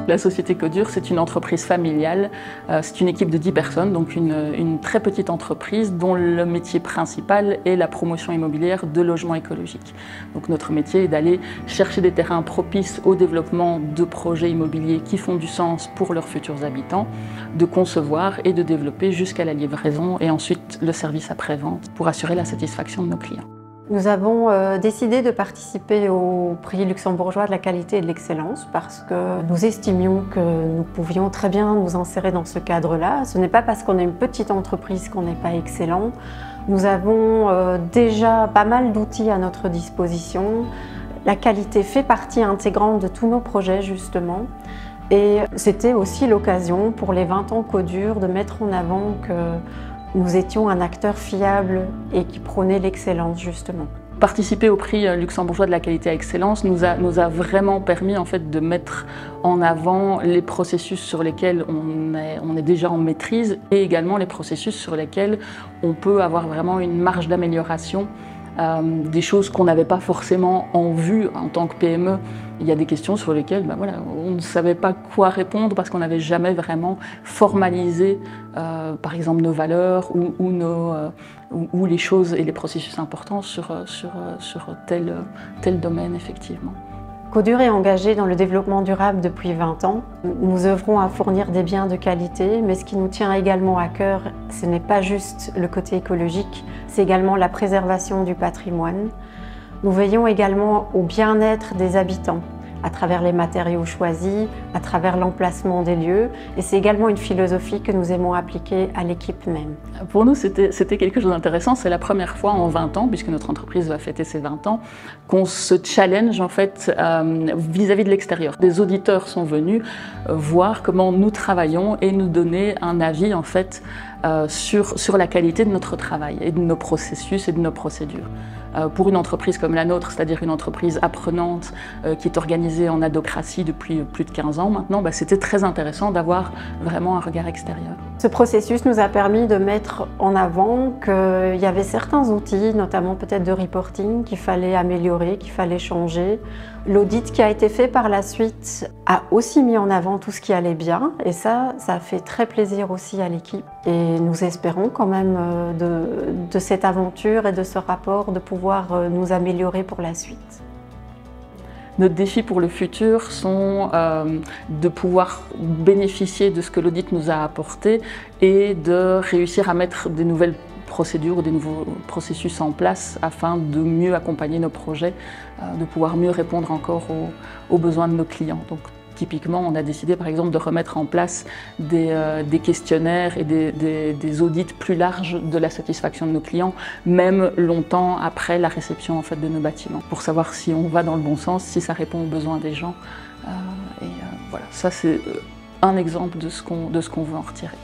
La société Codure, c'est une entreprise familiale, c'est une équipe de 10 personnes, donc une très petite entreprise dont le métier principal est la promotion immobilière de logements écologiques. Donc notre métier est d'aller chercher des terrains propices au développement de projets immobiliers qui font du sens pour leurs futurs habitants, de concevoir et de développer jusqu'à la livraison et ensuite le service après-vente pour assurer la satisfaction de nos clients. Nous avons décidé de participer au prix luxembourgeois de la qualité et de l'excellence parce que nous estimions que nous pouvions très bien nous insérer dans ce cadre-là. Ce n'est pas parce qu'on est une petite entreprise qu'on n'est pas excellent. Nous avons déjà pas mal d'outils à notre disposition. La qualité fait partie intégrante de tous nos projets justement. Et c'était aussi l'occasion pour les 20 ans Codure de mettre en avant que nous étions un acteur fiable et qui prônait l'excellence justement. Participer au prix luxembourgeois de la qualité à excellence nous a vraiment permis en fait de mettre en avant les processus sur lesquels on est déjà en maîtrise et également les processus sur lesquels on peut avoir vraiment une marge d'amélioration. Des choses qu'on n'avait pas forcément en vue en tant que PME. Il y a des questions sur lesquelles on ne savait pas quoi répondre parce qu'on n'avait jamais vraiment formalisé par exemple nos valeurs ou les choses et les processus importants sur tel domaine effectivement. Codure est engagé dans le développement durable depuis 20 ans. Nous œuvrons à fournir des biens de qualité, mais ce qui nous tient également à cœur, ce n'est pas juste le côté écologique, c'est également la préservation du patrimoine. Nous veillons également au bien-être des habitants, à travers les matériaux choisis, à travers l'emplacement des lieux. Et c'est également une philosophie que nous aimons appliquer à l'équipe même. Pour nous, c'était quelque chose d'intéressant. C'est la première fois en 20 ans, puisque notre entreprise va fêter ses 20 ans, qu'on se challenge en fait vis-à-vis de l'extérieur. Des auditeurs sont venus voir comment nous travaillons et nous donner un avis en fait sur la qualité de notre travail et de nos processus et de nos procédures. Pour une entreprise comme la nôtre, c'est-à-dire une entreprise apprenante qui est organisée en adhocratie depuis plus de 15 ans maintenant, c'était très intéressant d'avoir vraiment un regard extérieur. Ce processus nous a permis de mettre en avant qu'il y avait certains outils, notamment peut-être de reporting, qu'il fallait améliorer, qu'il fallait changer. L'audit qui a été fait par la suite a aussi mis en avant tout ce qui allait bien et ça a fait très plaisir aussi à l'équipe. Et nous espérons quand même de cette aventure et de ce rapport de pouvoir nous améliorer pour la suite. Nos défis pour le futur sont de pouvoir bénéficier de ce que l'audit nous a apporté et de réussir à mettre des nouvelles procédures ou des nouveaux processus en place afin de mieux accompagner nos projets, de pouvoir mieux répondre encore aux besoins de nos clients. Donc, typiquement, on a décidé par exemple de remettre en place des questionnaires et des audits plus larges de la satisfaction de nos clients, même longtemps après la réception en fait, de nos bâtiments, pour savoir si on va dans le bon sens, si ça répond aux besoins des gens. Voilà, ça c'est un exemple de ce qu'on veut en retirer.